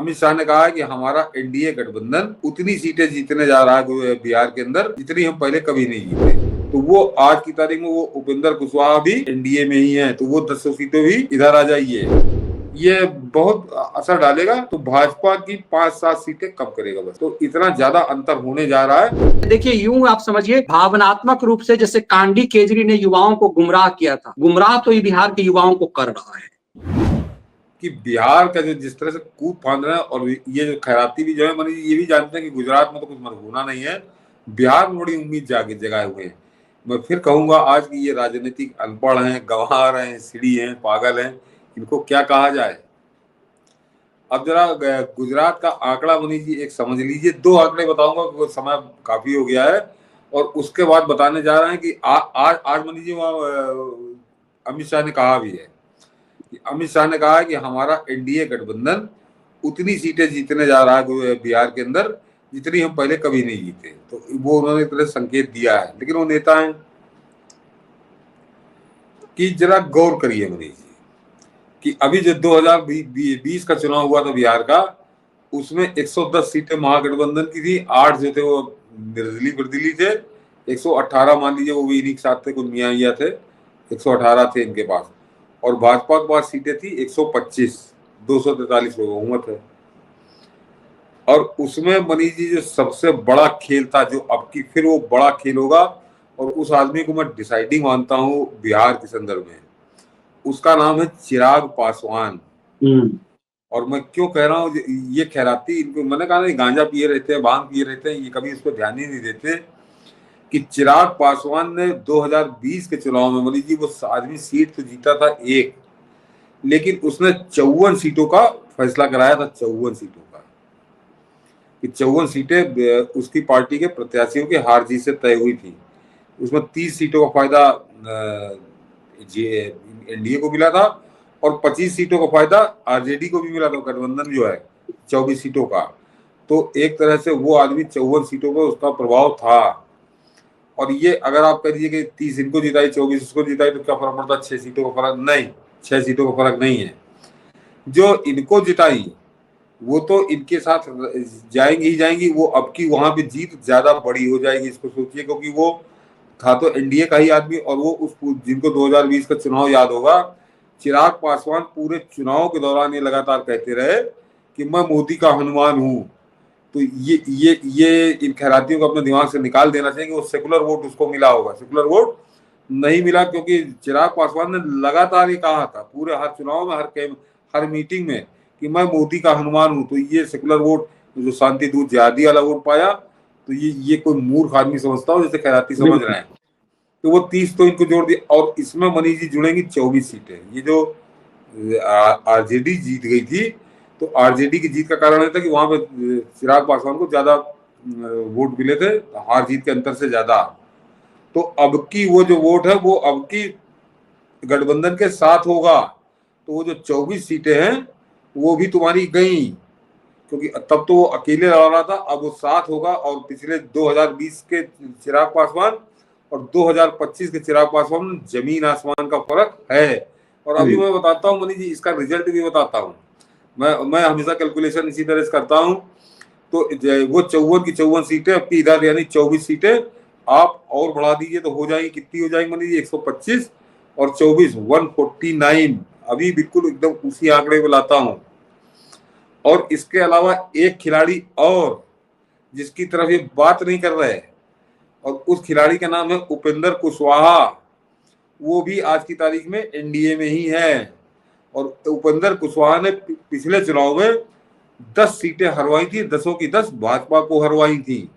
अमित शाह ने कहा है कि हमारा एनडीए गठबंधन उतनी सीटें जीतने जा रहा है बिहार के अंदर जितनी हम पहले कभी नहीं जीते। तो वो आज की तारीख में वो उपेंद्र कुशवाहा भी एनडीए में ही है, तो वो 10 सीटें भी इधर आ जाइए। ये बहुत असर डालेगा, तो भाजपा की 5-7 सीटें कम करेगा बस। तो इतना ज्यादा अंतर होने जा रहा है। देखिए, यूं आप समझिए, भावनात्मक रूप से जैसे कांडी केजरी ने युवाओं को गुमराह किया था, गुमराह तो ये बिहार के युवाओं को कर रहा है कि बिहार का जो जिस तरह से कूद फांद रहे हैं, और ये जो खैराती भी जो है, मनीष ये भी जानते हैं कि गुजरात में तो कुछ होना नहीं है, बिहार में बड़ी उम्मीद जगाए हुए हैं। मैं फिर कहूंगा आज की ये राजनीतिक अनपढ़ हैं, गंवार हैं, सीढ़ी हैं, पागल हैं, इनको क्या कहा जाए। अब जरा गुजरात का आंकड़ा मनीष जी एक समझ लीजिए, 2 आंकड़े बताऊंगा क्योंकि समय काफी हो गया है, और उसके बाद बताने जा रहे हैं कि आज मनीष जी वहां अमित शाह ने कहा भी है। अमित शाह ने कहा है कि हमारा एनडीए गठबंधन उतनी सीटें जीतने जा रहा है बिहार के अंदर जितनी हम पहले कभी नहीं जीते। तो वो उन्होंने एक तरह संकेत दिया है, लेकिन वो नेता हैं कि जरा गौर करिए मनीष जी कि अभी जो 2020 का चुनाव हुआ था बिहार का, उसमें 110 सीटें महागठबंधन की थी, 8 जो थे वो निर्दलीय थे, 118 मान लीजिए वो भी इन्हीं के साथ थे, कुछ मियाँ थे, 118 थे इनके पास, और भाजपा के पास सीटें थी 125, 243 लोग बहुमत है। और उसमें मनीष जी जो सबसे बड़ा खेल था, जो अब की फिर वो बड़ा खेल होगा, और उस आदमी को मैं डिसाइडिंग मानता हूँ बिहार के संदर्भ में, उसका नाम है चिराग पासवान। और मैं क्यों कह रहा हूँ, ये खैराती, इनको मैंने कहा नहीं, गांजा पिए रहते हैं, भांग पिए रहते हैं, ये कभी इस पर ध्यान ही नहीं देते कि चिराग पासवान ने 2020 के चुनाव में मनीष जी वो आदमी सीट तो जीता था एक, लेकिन उसने 54 सीटों का फैसला कराया था, 54 सीटों का, कि 54 सीटें उसकी पार्टी के प्रत्याशियों की हार जीत से तय हुई थी। उसमें 30 सीटों का फायदा एनडीए को मिला था, और 25 सीटों का फायदा आरजेडी को भी मिला था, गठबंधन जो है 24 सीटों का। तो एक तरह से वो आदमी 54 सीटों पर उसका प्रभाव था। और ये अगर आप कह दीजिए कि 30 इनको जिताई, 24 उसको जिताई, तो क्या फर्क पड़ता? 6 सीटों का फर्क नहीं, 6 सीटों का फर्क नहीं है। जो इनको जिताई वो तो इनके साथ जाएंगी ही जाएंगी, वो अब की वहां पे जीत ज्यादा बड़ी हो जाएगी, इसको सोचिए, क्योंकि वो था तो एनडीए का ही आदमी, और वो उस जिनको 2020 का चुनाव याद होगा, चिराग पासवान पूरे चुनाव के दौरान ये लगातार कहते रहे कि मैं मोदी का हनुमान हूं। तो ये इन खैरातियों को अपने दिमाग से निकाल देना चाहिए कि वो सेकुलर वोट उसको मिला होगा। सेकुलर वोट नहीं मिला, क्योंकि चिराग पासवान ने लगातार ये कहा था पूरे हर चुनाव में, हर मीटिंग में, कि मैं मोदी का हनुमान हूं। तो ये सेकुलर वोट जो शांति दूत जिहादी वाला वोट पाया, तो ये कोई मूर्ख आदमी समझता हो जैसे खैराती समझ रहे हैं। तो वो 30 तो इनको जोड़ दिया, और इसमें मनीष जी जुड़ेंगी 24 सीटें। ये जो आरजेडी जीत गई थी, तो आरजेडी की जीत का कारण था कि वहां पे चिराग पासवान को ज्यादा वोट मिले थे, हार जीत के अंतर से ज्यादा। तो अब की वो जो वोट है वो अब की गठबंधन के साथ होगा, तो वो जो 24 सीटें हैं वो भी तुम्हारी गई, क्योंकि तब तो वो अकेले लड़ रहा था, अब वो साथ होगा। और पिछले 2020 के चिराग पासवान और 2025 के चिराग पासवान में जमीन आसमान का फर्क है। और अभी मैं बताता हूँ मनीष जी, इसका रिजल्ट भी बताता हूँ। मैं हमेशा कैलकुलेशन इसी तरह से करता हूँ। तो वो 54 की 54 सीटें आपकी इधर, यानी 24 सीटें आप और बढ़ा दीजिए तो हो जाएगी, कितनी हो जाएगी मनीष जी? 125 और 24 149। अभी बिल्कुल एकदम उसी आंकड़े को लाता हूँ। और इसके अलावा एक खिलाड़ी और जिसकी तरफ ये बात नहीं कर रहे, और उस खिलाड़ी का नाम है उपेंद्र कुशवाहा। वो भी आज की तारीख में एनडीए में ही है। और उपेंद्र कुशवाहा ने पिछले चुनाव में 10 सीटें हरवाई थी, 10 की 10 भाजपा को हरवाई थी,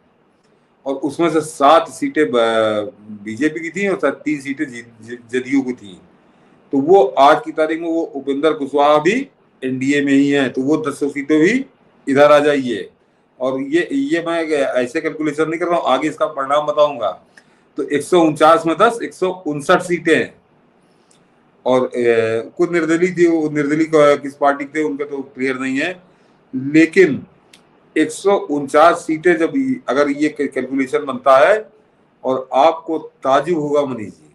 और उसमें से 7 सीटें बीजेपी की थी और 3 सीटें जदयू की थी। तो वो आज की तारीख में वो उपेंद्र कुशवाहा भी एनडीए में ही है। तो वो 10 सीटें भी इधर आ जाइए। और ये मैं ऐसे कैलकुलेशन नहीं कर रहा हूँ, आगे इसका परिणाम बताऊंगा। तो 149 में 10, 159 सीटें। और कुछ निर्दलीय थी, वो निर्दलीय किस पार्टी थे उनका तो क्लियर नहीं है, लेकिन 149 सीटें जब अगर ये कैलकुलेशन बनता है, और आपको ताजुब होगा मनीष जी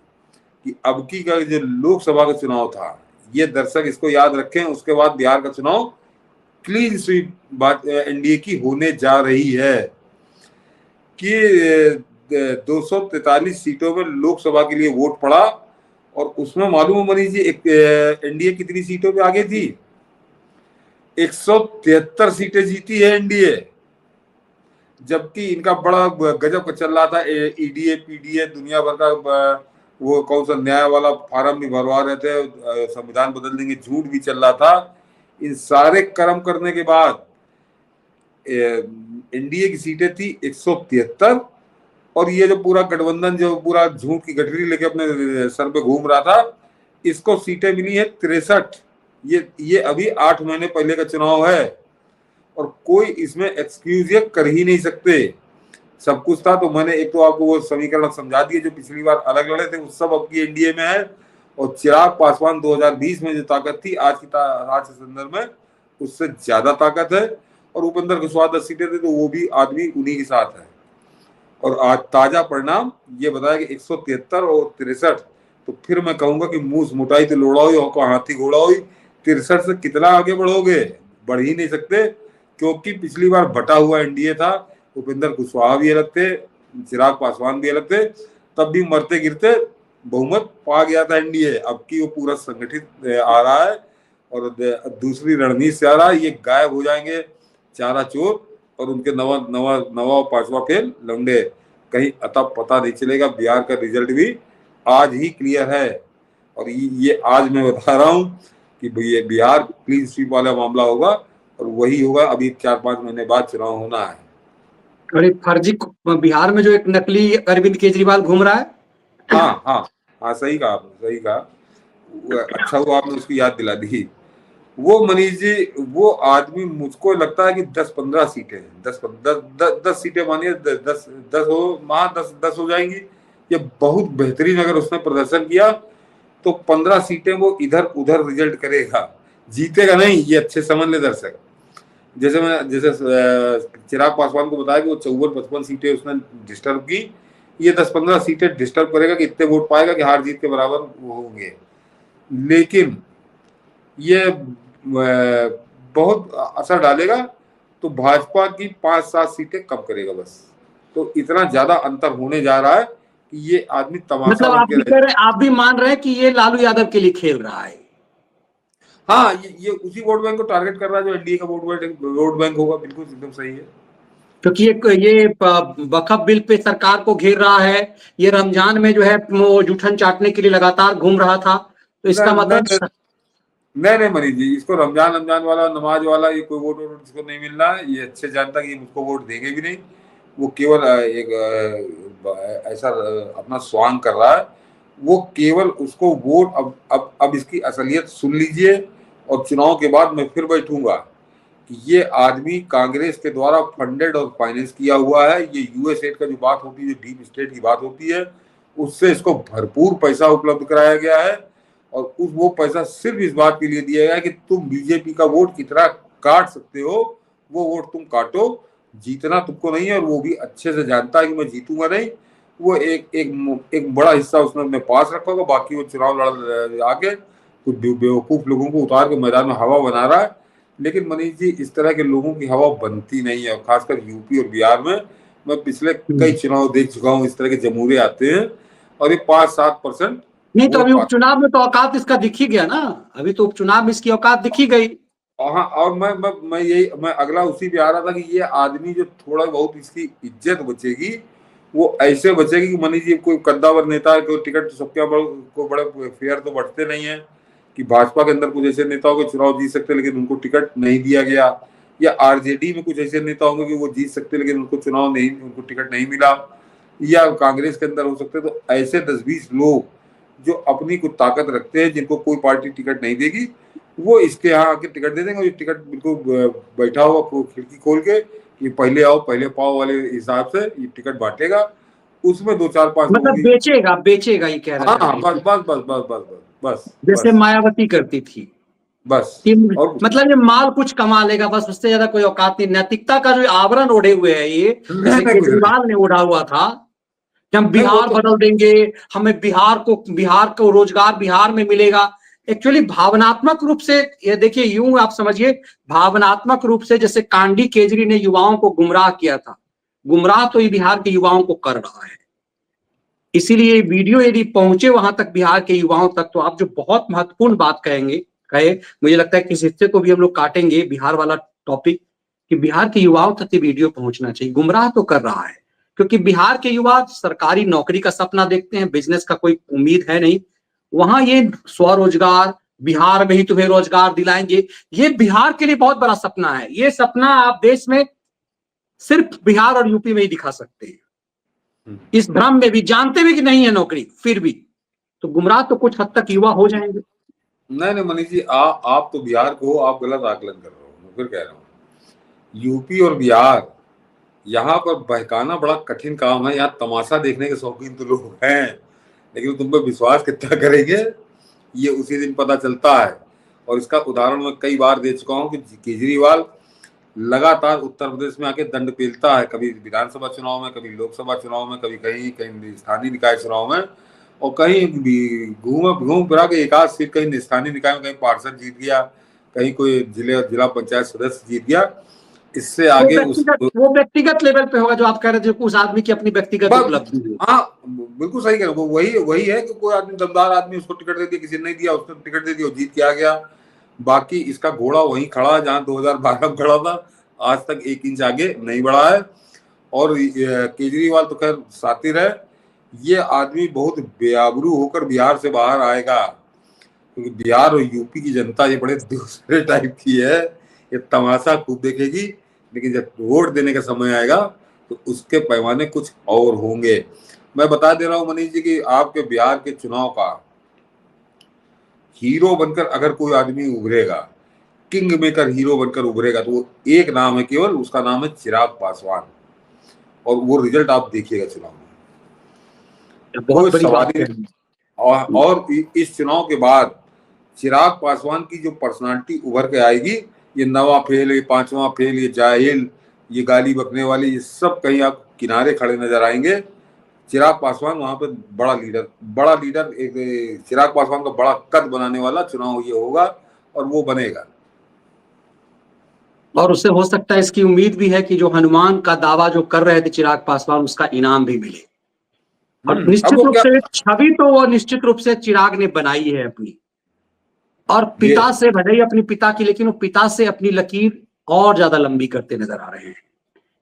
कि अब की का जो लोकसभा का चुनाव था, ये दर्शक इसको याद रखें, उसके बाद बिहार का चुनाव क्लीन स्वीप बात एनडीए की होने जा रही है कि 243 सीटों में लोकसभा के लिए वोट पड़ा और उसमें मालूम है मनीष जी एनडीए कितनी सीटों पे आगे थी? 173 सीटें जीती है एनडीए, जबकि इनका बड़ा गजब का चल रहा था, ईडीए पीडीए दुनिया भर का वो कौन सा न्याय वाला फार्म भी भरवा रहे थे, संविधान बदल देंगे, झूठ भी चल रहा था। इन सारे कर्म करने के बाद एनडीए की सीटें थी 173 और ये जो पूरा गठबंधन जो पूरा झूठ की गठरी लेके अपने सर पे घूम रहा था, इसको सीटें मिली है 63। ये अभी 8 महीने पहले का चुनाव है और कोई इसमें एक्सक्यूज ये कर ही नहीं सकते। सब कुछ था, तो मैंने एक तो आपको वो समीकरण समझा दिए जो पिछली बार अलग लड़े थे, वो सब अब की एनडीए में है। और चिराग पासवान 2020 में जो ताकत थी आज के संदर्भ में उससे ज्यादा ताकत है। और उपेंद्र कुशवाहा 10 सीटें थे तो वो भी आदमी उन्हीं के साथ है। और आज ताजा परिणाम ये बताया कि 173 और 63, तो फिर मैं कहूंगा कि मूस मुटाई तो लोड़ा हुई और हाथी घोड़ा हुई। 63 से कितना आगे बढ़ोगे? बढ़ ही नहीं सकते, क्योंकि पिछली बार बटा हुआ एनडीए था, उपेंद्र कुशवाहा भी अलग थे, चिराग पासवान भी अलग थे, तब भी मरते गिरते बहुमत पा गया था एनडीए। अब की वो पूरा संगठित आ रहा है और दूसरी रणनीति से आ रहा है। ये गायब हो जाएंगे चारा चोर और उनके नवा पांचवा फेल लौंडे, कहीं अता पता नहीं चलेगा। बिहार का रिजल्ट भी आज ही क्लियर है और ये आज मैं बता रहा हूं कि ये बिहार क्लीन स्वीप वाला मामला होगा और वही होगा। अभी 4-5 महीने बाद चुनाव होना है। और एक फर्जी बिहार में जो एक नकली अरविंद केजरीवाल घूम रहा है। हाँ हाँ हाँ, सही कहा आपने, सही कहा। अच्छा हुआ आपने उसकी याद दिला दी। वो मनीष जी, वो आदमी, मुझको लगता है कि 10-15 सीटें हैं, 10 सीटें मानिए, 10 हो, 10 हो जाएंगी। ये बहुत बेहतरीन अगर उसने प्रदर्शन किया तो 15 सीटें वो इधर उधर रिजल्ट करेगा, जीतेगा नहीं, ये अच्छे समझ ले दर्शक। जैसे चिराग पासवान को बताया कि वो 54-55 सीटें उसने डिस्टर्ब की, ये 10-15 सीटें डिस्टर्ब करेगा कि इतने वोट पाएगा कि हार जीत के बराबर वो होंगे। लेकिन ये बहुत असर डालेगा तो भाजपा की 5-7 सीटें कम करेगा बस। तो इतना ज्यादा अंतर होने जा रहा है कि ये आदमी तमाशा मतलब आप भी मान रहे हैं कि ये लालू यादव के लिए खेल रहा है। हाँ, ये उसी वोट बैंक को टारगेट कर रहा है जो एनडीए का वोट बैंक होगा। बिल्कुल एकदम सही है, क्योंकि ये वक्फ बिल पे सरकार को घेर रहा है। ये रमजान में जो है वो जूठन चाटने के लिए लगातार घूम रहा था, तो इसका मतलब नहीं मनीष जी, इसको रमजान वाला, नमाज वाला, ये कोई वोट इसको नहीं मिल रहा है। ये अच्छे जानता कि मुझको वोट देंगे भी नहीं। वो केवल एक ऐसा अपना स्वांग कर रहा है। वो केवल उसको वोट, अब इसकी असलियत सुन लीजिए और चुनाव के बाद मैं फिर बैठूंगा कि ये आदमी कांग्रेस के द्वारा फंडेड और फाइनेंस किया हुआ है। ये यूएसएड का जो बात होती है, जो डीप स्टेट की बात होती है, उससे इसको भरपूर पैसा उपलब्ध कराया गया है और वो पैसा सिर्फ इस बात के लिए दिया गया है कि तुम बीजेपी का वोट कितना काट सकते हो, वो वोट तुम काटो, जीतना तुमको नहीं है। और वो भी अच्छे से जानता है कि मैं जीतूंगा नहीं। वो एक बड़ा हिस्सा उसने अपने पास रखा होगा, बाकी वो चुनाव लड़ आके कुछ बेवकूफ लोगों को उतार के मैदान में हवा बना रहा है। लेकिन मनीष जी, इस तरह के लोगों की हवा बनती नहीं है, खासकर यूपी और बिहार में। मैं पिछले कई चुनाव देख चुका हूँ, इस तरह के जमूरे आते हैं और ये 5-7% नहीं। तो अभी उपचुनाव में तो औकात इसका दिख ही गया ना। अभी तो उपचुनाव में इसकी औकात दिख ही गई। हाँ, और मैं अगला उसी पे आ रहा था कि ये आदमी जो थोड़ा बहुत इसकी इज्जत बचेगी, वो ऐसे बचेगी कि मनीष जी, कोई कद्दावर नेता है, कोई टिकट तो सबके को बड़े फेयर तो बढ़ते नहीं है कि भाजपा के अंदर कुछ ऐसे नेता होंगे चुनाव जीत सकते लेकिन उनको टिकट नहीं दिया गया, या आरजेडी में कुछ ऐसे नेता होंगे कि वो जीत सकते लेकिन उनको टिकट नहीं मिला, या कांग्रेस के अंदर हो सकते। तो ऐसे 10-20 लोग जो अपनी कुछ ताकत रखते हैं, जिनको कोई पार्टी टिकट नहीं देगी, वो इसके यहाँ आके टिकट दे देंगे। और ये टिकट बिल्कुल बैठा हुआ खिड़की खोल के ये पहले आओ पहले पाओ वाले हिसाब से ये टिकट बांटेगा। उसमें 2-4-5 मतलब बेचेगा ही कह रहा है। हाँ, बस जैसे मायावती करती थी बस। और मतलब ये माल कुछ कमा लेगा बस, उससे ज्यादा कोई औकात नहीं। नैतिकता का जो आवरण ओढ़े हुए है ये, जैसे केजरीवाल ने ओढ़ा हुआ था कि हम बिहार बदल देंगे, हमें बिहार को रोजगार बिहार में मिलेगा। एक्चुअली भावनात्मक रूप से, ये देखिए यूं आप समझिए, भावनात्मक रूप से जैसे कांडी केजरी ने युवाओं को गुमराह किया था, गुमराह तो ये बिहार के युवाओं को कर रहा है। इसीलिए वीडियो यदि पहुंचे वहां तक, बिहार के युवाओं तक, तो आप जो बहुत महत्वपूर्ण बात कहे, मुझे लगता है कि इस हिस्से को भी हम लोग काटेंगे, बिहार वाला टॉपिक, कि बिहार के युवाओं तक ये वीडियो पहुंचना चाहिए। गुमराह तो कर रहा है, क्योंकि बिहार के युवा सरकारी नौकरी का सपना देखते हैं, बिजनेस का कोई उम्मीद है नहीं। वहां ये स्वरोजगार, बिहार में ही तुम्हें रोजगार दिलाएंगे, ये बिहार के लिए बहुत बड़ा सपना है। ये सपना आप देश में सिर्फ बिहार और यूपी में ही दिखा सकते हैं। इस भ्रम में भी, जानते भी कि नहीं है नौकरी, फिर भी तो गुमराह तो कुछ हद तक युवा हो जाएंगे। नहीं मनीष जी, आप तो बिहार को हो, आप गलत आकलन कर रहे हो। मैं फिर कह रहा हूँ, यूपी और बिहार, यहाँ पर बहकाना बड़ा कठिन काम है। यहाँ तमाशा देखने के शौकीन तो लोग हैं, लेकिन तुम पे विश्वास कितना करेंगे ये उसी दिन पता चलता है। और इसका उदाहरण मैं कई बार दे चुका हूँ कि केजरीवाल लगातार उत्तर प्रदेश में आके दंड पेलता है, कभी विधानसभा चुनाव में, कभी लोकसभा चुनाव में, कभी कहीं कहीं स्थानीय निकाय चुनाव में, और कहीं भी घूम फिरा के एक आध सीट कहीं स्थानीय निकाय में कहीं पार्षद जीत गया, कहीं कोई जिला पंचायत सदस्य जीत गया। इससे आगे वो व्यक्तिगत लेवल पे होगा जो आप कह रहे थे, उस आदमी की अपनी व्यक्तिगत उपलब्धि। हाँ बिल्कुल सही कह रहे हो। वही है कि कोई आदमी दमदार आदमी, उसको टिकट दे दिया, किसी ने नहीं दिया, उसको टिकट दे दिया, जीत के आ गया। बाकी इसका घोड़ा वहीं खड़ा है जहां 2012 में खड़ा था, आज तक 1 इंच आगे नहीं बढ़ा है। और केजरीवाल तो खैर सातिर है, ये आदमी बहुत बेआबरू होकर बिहार से बाहर आएगा, क्योंकि बिहार और यूपी की जनता ये बड़े दूसरे टाइप की है। ये तमाशा खूब देखेगी, लेकिन जब वोट देने का समय आएगा तो उसके पैमाने कुछ और होंगे। मैं बता दे रहा हूं मनीष जी कि आपके बिहार के चुनाव का हीरो बनकर अगर कोई आदमी उभरेगा, किंग मेकर हीरो बनकर उभरेगा, तो वो एक नाम है केवल, उसका नाम है चिराग पासवान। और वो रिजल्ट आप देखिएगा चुनाव में, बहुत बड़ी बात है। और इस चुनाव के बाद चिराग पासवान की जो पर्सनालिटी उभर के आएगी, ये 9वां फेल, ये 5वां फेल, ये जाहिल, ये गाली बकने वाले, ये सब कहीं आप किनारे खड़े नजर आएंगे। चिराग पासवान वहां पे बड़ा लीडर, एक चिराग पासवान का बड़ा कद बनाने वाला चुनाव ये होगा, और वो बनेगा। और उससे हो सकता है, इसकी उम्मीद भी है कि जो हनुमान का दावा जो कर रहे थे चिराग पासवान, उसका इनाम भी मिले। और निश्चित रूप से छवि तो वो निश्चित रूप से चिराग ने बनाई है अपनी, और पिता से भले ही अपनी पिता की, लेकिन वो पिता से अपनी लकीर और ज्यादा लंबी करते नजर आ रहे हैं।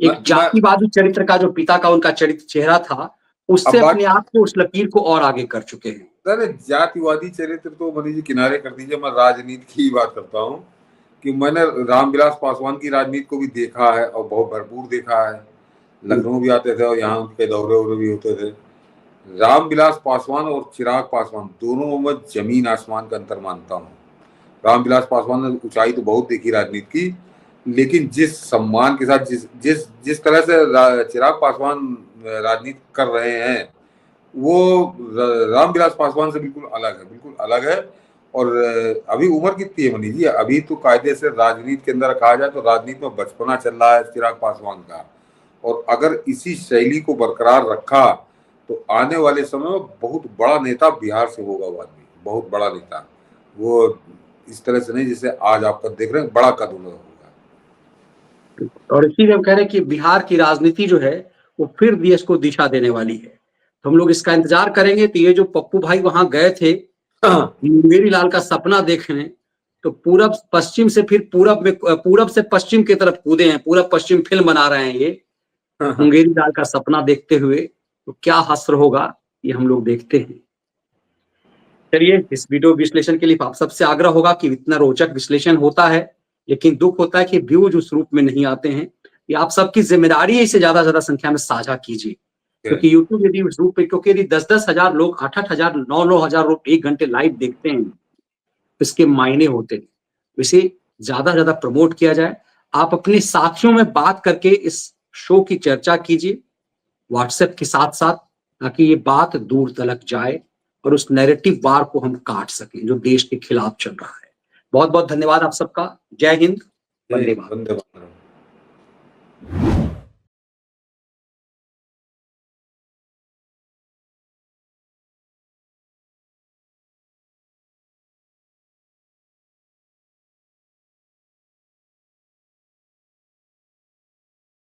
एक जातिवादी चरित्र का जो पिता का उनका चेहरा था, उससे अपने आप को, उस लकीर को और आगे कर चुके हैं। अरे जातिवादी चरित्र तो मनीष जी किनारे कर दीजिए, मैं राजनीति की बात करता हूँ कि मैंने रामविलास पासवान की राजनीति को भी देखा है, और बहुत भरपूर देखा है। लखनऊ भी आते थे और यहाँ उनके दौरे भी होते थे। रामविलास पासवान और चिराग पासवान दोनों में जमीन आसमान का अंतर मानता हूँ। रामविलास पासवान ने ऊंचाई तो बहुत देखी राजनीति की, लेकिन जिस सम्मान के साथ जिस तरह से चिराग पासवान राजनीति कर रहे हैं, वो रामविलास पासवान से बिल्कुल अलग है। और अभी उम्र कितनी है मनीष जी? अभी तो कायदे से राजनीति के अंदर कहा जाए तो राजनीति में बचपना चल रहा है चिराग पासवान का, और अगर इसी शैली को बरकरार रखा तो आने वाले समय में बहुत बड़ा नेता बिहार से होगा। वो आदमी बहुत बड़ा नेता, वो इस तरह से नहीं जैसे आज आप देख रहे हैं, बड़ा कद होगा। और इसीलिए हम कह रहे हैं कि बिहार की राजनीति जो है वो फिर देश को दिशा देने वाली है। तो हम लोग इसका इंतजार करेंगे। तो ये जो पप्पू भाई वहां गए थे मुंगेरी लाल का सपना देखने, तो पूरब पश्चिम से फिर पूरब से पश्चिम की तरफ कूदे हैं, पूरब पश्चिम फिल्म बना रहे हैं ये मुंगेरी लाल का सपना देखते हुए। तो क्या हश्र होगा ये हम लोग देखते हैं। चलिए, इस वीडियो विश्लेषण के लिए आप सबसे आग्रह होगा कि इतना रोचक विश्लेषण होता है, लेकिन दुख होता है कि व्यूज उस रूप में नहीं आते हैं। ये आप सबकी जिम्मेदारी है, इसे ज्यादा संख्या में साझा कीजिए, क्योंकि यूट्यूब यदि उस रूप पे, क्योंकि यदि 10-10 हजार लोग, 8-8 हजार, 9-9 हजार लोग 1 घंटे लाइव देखते हैं, इसके मायने होते हैं। इसे ज्यादा प्रमोट किया जाए। आप अपने साथियों में बात करके इस शो की चर्चा कीजिए व्हाट्सएप के साथ साथ, ताकि ये बात दूर तलक जाए और उस नैरेटिव वार को हम काट सकें जो देश के खिलाफ चल रहा है। बहुत बहुत धन्यवाद आप सबका। जय हिंद, वंदे मातरम।